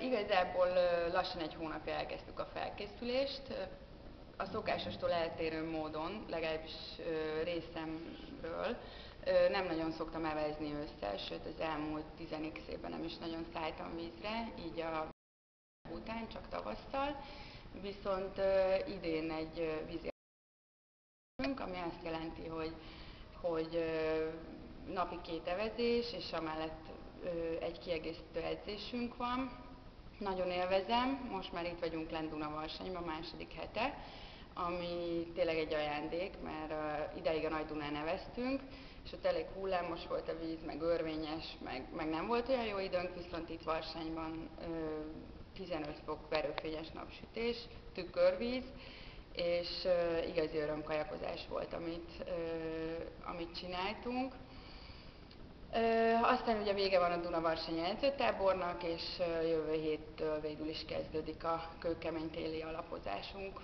Igazából lassan egy hónapja elkezdtük a felkészülést. A szokásostól eltérő módon, legalábbis részemről, nem nagyon szoktam evezni ősszel, sőt az elmúlt 10x évben nem is nagyon szálltam vízre, így a után csak tavasszal. Viszont idén egy vízi ami azt jelenti, hogy napi 2 evezés, és amellett egy kiegészítő edzésünk van. Nagyon élvezem, most már itt vagyunk lent Dunavarsanybon, második hete, ami tényleg egy ajándék, mert ideig a Nagy-Dunán neveztünk, és ott elég hullámos volt a víz, meg örvényes, meg nem volt olyan jó időnk, viszont itt Varsányban 15 fok verőfényes napsütés, tükörvíz, és igazi örömkajakozás volt, amit csináltunk. Aztán ugye vége van a Dunavarsanyi edzőtábornak, és jövő héttől végül is kezdődik a kőkemény téli alapozásunk.